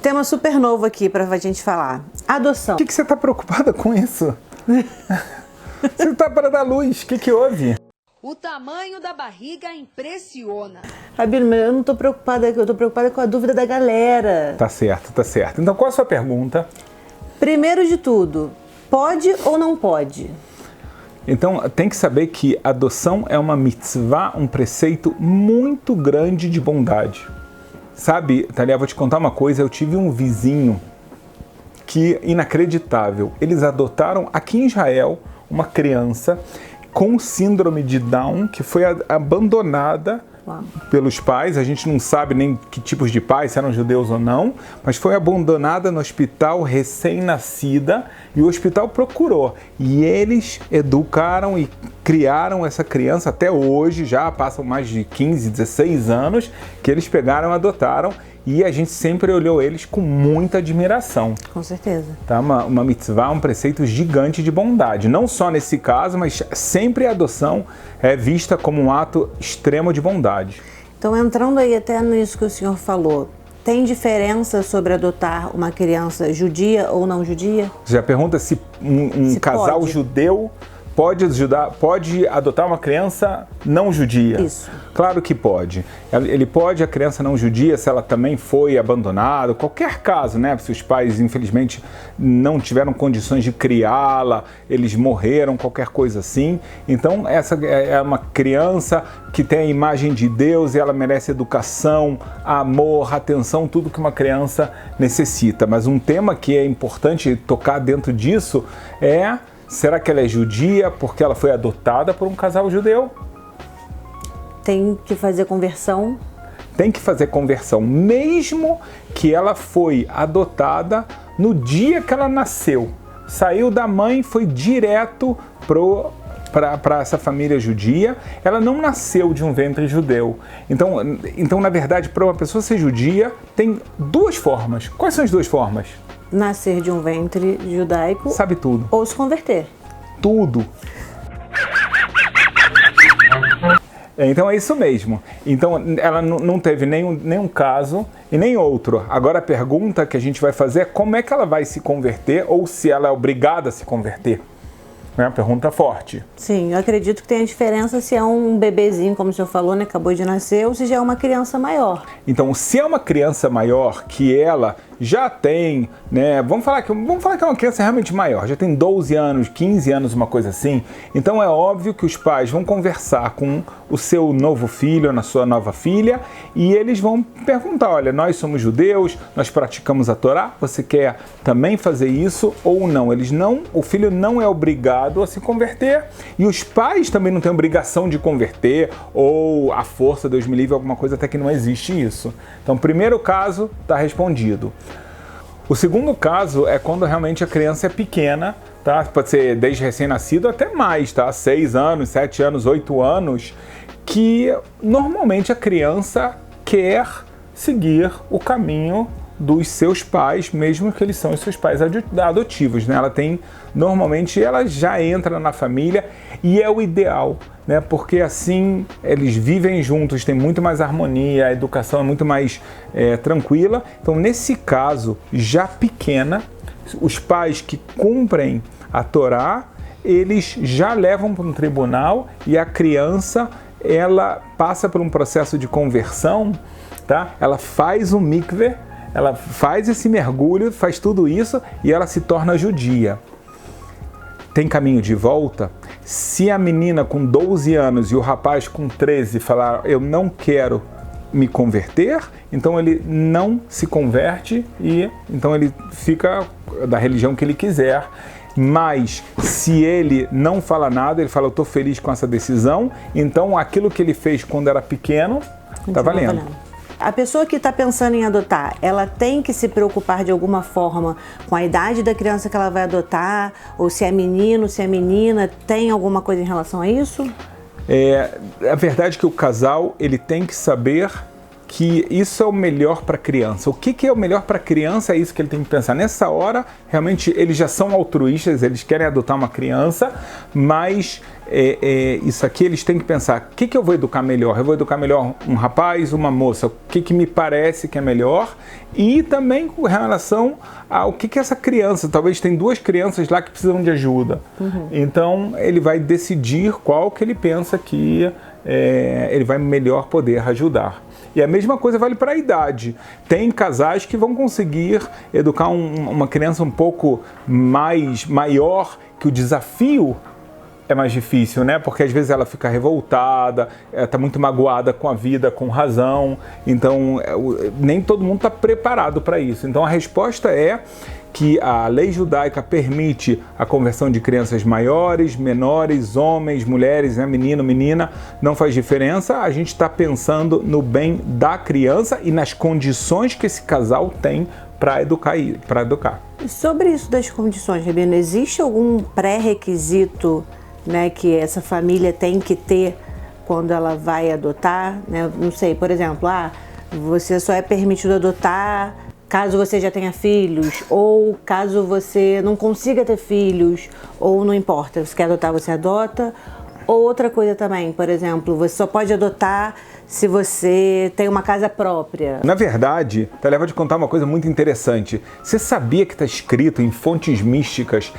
tema super novo aqui pra gente falar. Adoção. Por que você tá preocupada com isso? Você tá para dar luz, o que houve? O tamanho da barriga impressiona. Rabino, mas eu não tô preocupada, eu tô preocupada com a dúvida da galera. Tá certo, tá certo. Então qual a sua pergunta? Primeiro de tudo, pode ou não pode? Então tem que saber que adoção é uma mitzvah, um preceito muito grande de bondade. Sabe, Thalia, vou te contar uma coisa, eu tive um vizinho que, inacreditável, eles adotaram aqui em Israel uma criança com síndrome de Down, que foi abandonada pelos pais. A gente não sabe nem que tipos de pais, se eram judeus ou não, mas foi abandonada no hospital recém-nascida e o hospital procurou. E eles educaram e criaram essa criança até hoje, já passam mais de 15, 16 anos que eles pegaram e adotaram. E a gente sempre olhou eles com muita admiração. Com certeza. Tá? Uma mitzvah, um preceito gigante de bondade. Não só nesse caso, mas sempre a adoção é vista como um ato extremo de bondade. Então, entrando aí até nisso que o senhor falou, tem diferença sobre adotar uma criança judia ou não judia? Você já pergunta se um casal judeu pode adotar uma criança não judia? Isso. Claro que pode. Ele pode, a criança não judia, se ela também foi abandonada, qualquer caso, né? Se os pais, infelizmente, não tiveram condições de criá-la, eles morreram, qualquer coisa assim. Então, essa é uma criança que tem a imagem de Deus e ela merece educação, amor, atenção, tudo que uma criança necessita. Mas um tema que é importante tocar dentro disso é: será que ela é judia porque ela foi adotada por um casal judeu? Tem que fazer conversão? Tem que fazer conversão, mesmo que ela foi adotada no dia que ela nasceu. Saiu da mãe, foi direto para essa família judia. Ela não nasceu de um ventre judeu. Então, na verdade, para uma pessoa ser judia, tem duas formas. Quais são as duas formas? Nascer de um ventre judaico. Sabe tudo. Ou se converter. Tudo. Então é isso mesmo. Então ela não teve nenhum caso e nem outro. Agora a pergunta que a gente vai fazer é como é que ela vai se converter ou se ela é obrigada a se converter. É uma pergunta forte. Sim, eu acredito que tem a diferença se é um bebezinho, como o senhor falou, né, acabou de nascer, ou se já é uma criança maior. Então, se é uma criança maior, que ela já tem, né, vamos falar que é uma criança realmente maior, já tem 12 anos, 15 anos, uma coisa assim, então é óbvio que os pais vão conversar com o seu novo filho, ou a sua nova filha, e eles vão perguntar: olha, nós somos judeus, nós praticamos a Torá, você quer também fazer isso ou não? O filho não é obrigado a se converter, e os pais também não têm obrigação de converter, ou a força, Deus me livre, alguma coisa até que não existe isso. Então, o primeiro caso está respondido. O segundo caso é quando realmente a criança é pequena, tá? Pode ser desde recém-nascido até mais, tá? 6 anos, 7 anos, 8 anos, que normalmente a criança quer seguir o caminho dos seus pais, mesmo que eles são os seus pais adotivos, né? Normalmente ela já entra na família e é o ideal, né? Porque assim eles vivem juntos, tem muito mais harmonia, a educação é muito mais tranquila. Então, nesse caso, já pequena, os pais que cumprem a Torá, eles já levam para um tribunal e a criança, ela passa por um processo de conversão, tá? Ela faz um mikveh, ela faz esse mergulho, faz tudo isso e ela se torna judia. Tem caminho de volta? Se a menina com 12 anos e o rapaz com 13 falar: eu não quero me converter, então ele não se converte e então ele fica da religião que ele quiser. Mas se ele não fala nada, ele fala: eu estou feliz com essa decisão, então aquilo que ele fez quando era pequeno está valendo. A pessoa que está pensando em adotar, ela tem que se preocupar de alguma forma com a idade da criança que ela vai adotar, ou se é menino, se é menina, tem alguma coisa em relação a isso? A verdade é que o casal ele tem que saber que isso é o melhor para a criança. O que é o melhor para a criança é isso que ele tem que pensar. Nessa hora, realmente, eles já são altruístas, eles querem adotar uma criança, mas isso aqui eles têm que pensar, o que eu vou educar melhor? Eu vou educar melhor um rapaz, uma moça? O que me parece que é melhor? E também com relação ao que essa criança, talvez tem 2 crianças lá que precisam de ajuda. Então, ele vai decidir qual que ele pensa que ele vai melhor poder ajudar. E a mesma coisa vale para a idade. Tem casais que vão conseguir educar uma criança um pouco maior, que o desafio é mais difícil, né? Porque às vezes ela fica revoltada, está muito magoada com a vida, com razão. Então, nem todo mundo está preparado para isso. Então, a resposta é que a lei judaica permite a conversão de crianças maiores, menores, homens, mulheres, né? Menino, menina, não faz diferença. A gente está pensando no bem da criança e nas condições que esse casal tem para educar. E sobre isso das condições, Rabino, existe algum pré-requisito, né, que essa família tem que ter quando ela vai adotar? Né? Não sei, por exemplo, você só é permitido adotar caso você já tenha filhos, ou caso você não consiga ter filhos, ou não importa, você quer adotar, você adota. Ou outra coisa também, por exemplo, você só pode adotar se você tem uma casa própria. Na verdade, Thalia vai te contar uma coisa muito interessante. Você sabia que está escrito em fontes místicas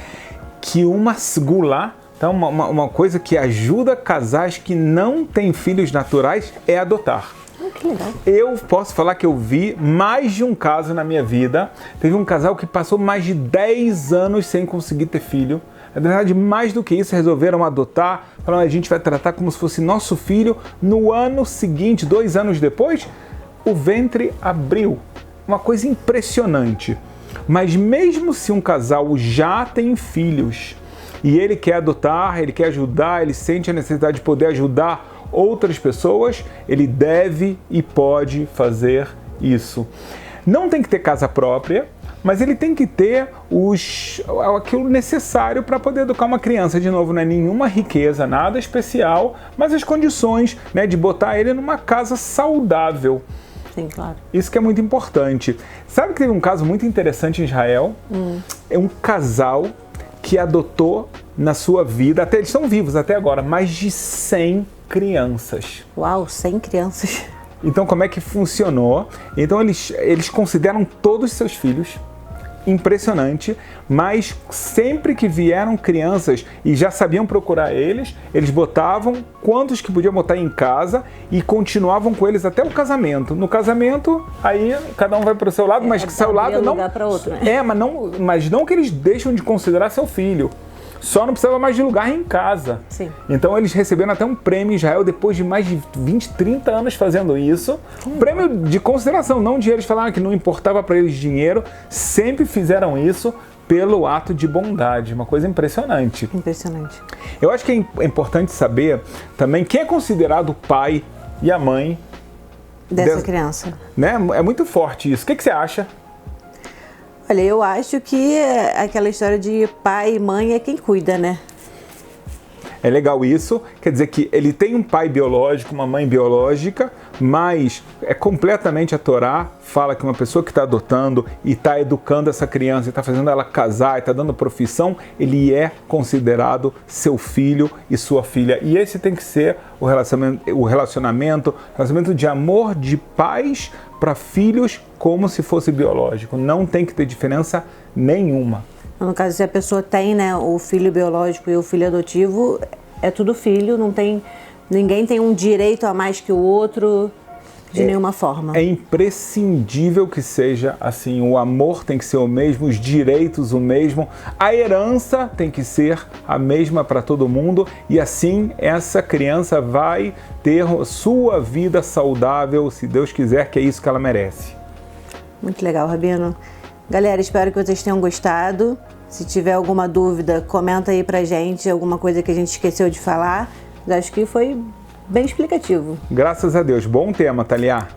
que uma segulá, então uma coisa que ajuda casais que não têm filhos naturais é adotar. Que legal. Eu posso falar que eu vi mais de um caso na minha vida. Teve um casal que passou mais de 10 anos sem conseguir ter filho. Na verdade, mais do que isso, resolveram adotar. Falaram, a gente vai tratar como se fosse nosso filho. No ano seguinte, 2 anos depois, o ventre abriu. Uma coisa impressionante. Mas mesmo se um casal já tem filhos e ele quer adotar, ele quer ajudar, ele sente a necessidade de poder ajudar outras pessoas, ele deve e pode fazer isso. Não tem que ter casa própria, mas ele tem que ter aquilo necessário para poder educar uma criança. De novo, não é nenhuma riqueza, nada especial, mas as condições, né, de botar ele numa casa saudável. Sim, claro. Isso que é muito importante. Sabe que teve um caso muito interessante em Israel? É um casal que adotou na sua vida, até eles estão vivos até agora, mais de 100 crianças. Uau, 100 crianças. Então, como é que funcionou? Então, eles consideram todos seus filhos. Impressionante, mas sempre que vieram crianças e já sabiam procurar eles botavam quantos que podiam botar em casa e continuavam com eles até o casamento. No casamento, aí cada um vai para o seu lado, mas que seu lado não... lugar para outro, né? Mas não que eles deixam de considerar seu filho. Só não precisava mais de lugar em casa. Sim. Então eles receberam até um prêmio em Israel depois de mais de 20, 30 anos fazendo isso. Um prêmio de consideração, não de eles falaram que não importava para eles dinheiro. Sempre fizeram isso pelo ato de bondade. Uma coisa impressionante. Impressionante. Eu acho que é importante saber também quem é considerado o pai e a mãe dessa criança. Né? É muito forte isso. O que você acha? Olha, eu acho que aquela história de pai e mãe é quem cuida, né? É legal isso, quer dizer que ele tem um pai biológico, uma mãe biológica, mas é completamente a Torá, fala que uma pessoa que está adotando e está educando essa criança, e está fazendo ela casar, e está dando profissão, ele é considerado seu filho e sua filha. E esse tem que ser o relacionamento de amor de pais para filhos como se fosse biológico. Não tem que ter diferença nenhuma. No caso, se a pessoa tem, né, o filho biológico e o filho adotivo, é tudo filho, ninguém tem um direito a mais que o outro de nenhuma forma. É imprescindível que seja assim, o amor tem que ser o mesmo, os direitos o mesmo, a herança tem que ser a mesma para todo mundo e assim essa criança vai ter sua vida saudável, se Deus quiser, que é isso que ela merece. Muito legal, Rabino. Galera, espero que vocês tenham gostado. Se tiver alguma dúvida, comenta aí pra gente, alguma coisa que a gente esqueceu de falar. Acho que foi bem explicativo. Graças a Deus. Bom tema, Thalia.